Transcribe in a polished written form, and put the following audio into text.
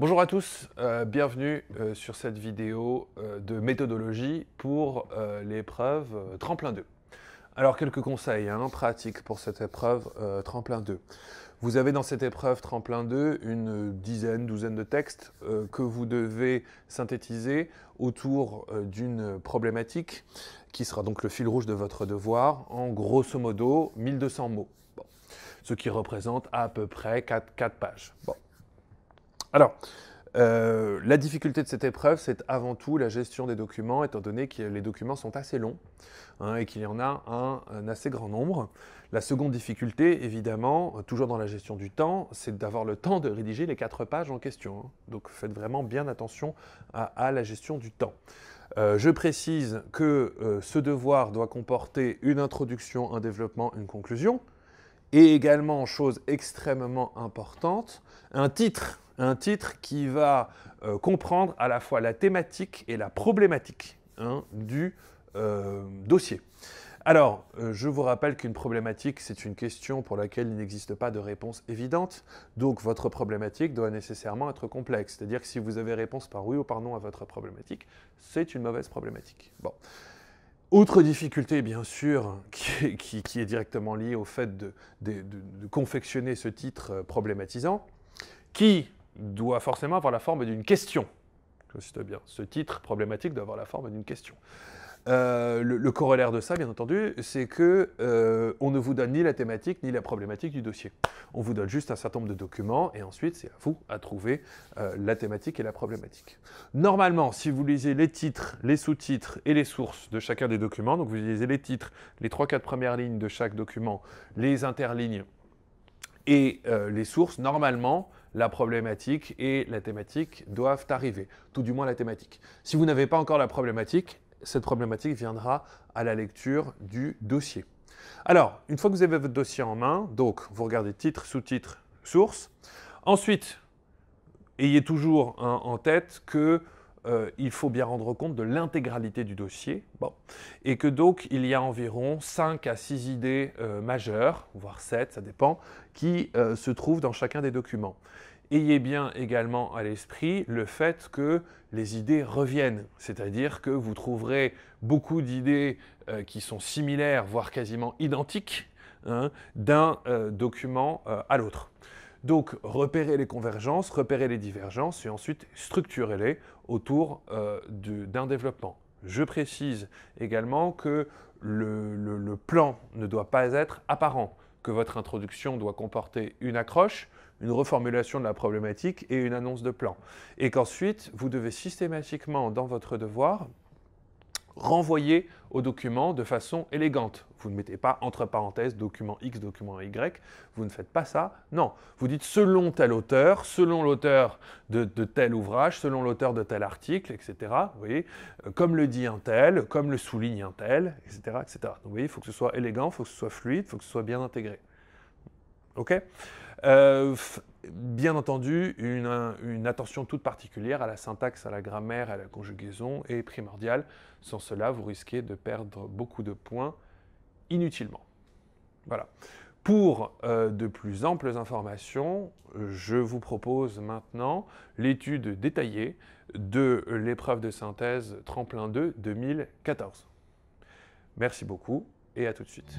Bonjour à tous, bienvenue sur cette vidéo de méthodologie pour l'épreuve Tremplin 2. Alors quelques conseils pratiques pour cette épreuve Tremplin 2. Vous avez dans cette épreuve Tremplin 2 une douzaine de textes que vous devez synthétiser autour d'une problématique qui sera donc le fil rouge de votre devoir en grosso modo 1200 mots. Bon. Ce qui représente à peu près 4 pages. Bon. Alors, la difficulté de cette épreuve, c'est avant tout la gestion des documents, étant donné que les documents sont assez longs et qu'il y en a un assez grand nombre. La seconde difficulté, évidemment, toujours dans la gestion du temps, c'est d'avoir le temps de rédiger les 4 pages en question. Donc faites vraiment bien attention à la gestion du temps. Je précise que ce devoir doit comporter une introduction, un développement, une conclusion, et également, chose extrêmement importante, un titre qui va comprendre à la fois la thématique et la problématique du dossier. Alors, je vous rappelle qu'une problématique, c'est une question pour laquelle il n'existe pas de réponse évidente. Donc, votre problématique doit nécessairement être complexe. C'est-à-dire que si vous avez réponse par oui ou par non à votre problématique, c'est une mauvaise problématique. Bon. Autre difficulté, bien sûr, qui est directement liée au fait de confectionner ce titre problématisant, qui doit forcément avoir la forme d'une question. Je cite bien, ce titre problématique doit avoir la forme d'une question. Le corollaire de ça, bien entendu, c'est que on ne vous donne ni la thématique ni la problématique du dossier. On vous donne juste un certain nombre de documents et ensuite c'est à vous à trouver la thématique et la problématique. Normalement, si vous lisez les titres, les sous-titres et les sources de chacun des documents, donc vous lisez les titres, les 3-4 premières lignes de chaque document, les interlignes et les sources, normalement, la problématique et la thématique doivent arriver, tout du moins la thématique. Si vous n'avez pas encore la problématique, cette problématique viendra à la lecture du dossier. Alors, une fois que vous avez votre dossier en main, donc vous regardez titre, sous-titre, source. Ensuite, ayez toujours en tête que il faut bien rendre compte de l'intégralité du dossier, et que donc il y a environ 5 à 6 idées majeures, voire 7, ça dépend, qui se trouvent dans chacun des documents. Ayez bien également à l'esprit le fait que les idées reviennent, c'est-à-dire que vous trouverez beaucoup d'idées qui sont similaires, voire quasiment identiques, d'un document à l'autre. Donc, repérez les convergences, repérez les divergences et ensuite structurez-les autour d'un développement. Je précise également que le plan ne doit pas être apparent, que votre introduction doit comporter une accroche, une reformulation de la problématique et une annonce de plan. Et qu'ensuite, vous devez systématiquement, dans votre devoir, renvoyer au document de façon élégante. Vous ne mettez pas entre parenthèses document X, document Y, vous ne faites pas ça. Non, vous dites selon tel auteur, selon l'auteur de tel ouvrage, selon l'auteur de tel article, etc. Vous voyez, comme le dit un tel, comme le souligne un tel, etc. etc. Donc vous voyez, il faut que ce soit élégant, il faut que ce soit fluide, il faut que ce soit bien intégré. OK ? Bien entendu, une attention toute particulière à la syntaxe, à la grammaire, à la conjugaison est primordiale. Sans cela, vous risquez de perdre beaucoup de points inutilement. Voilà. Pour de plus amples informations, je vous propose maintenant l'étude détaillée de l'épreuve de synthèse Tremplin 2 2014. Merci beaucoup et à tout de suite.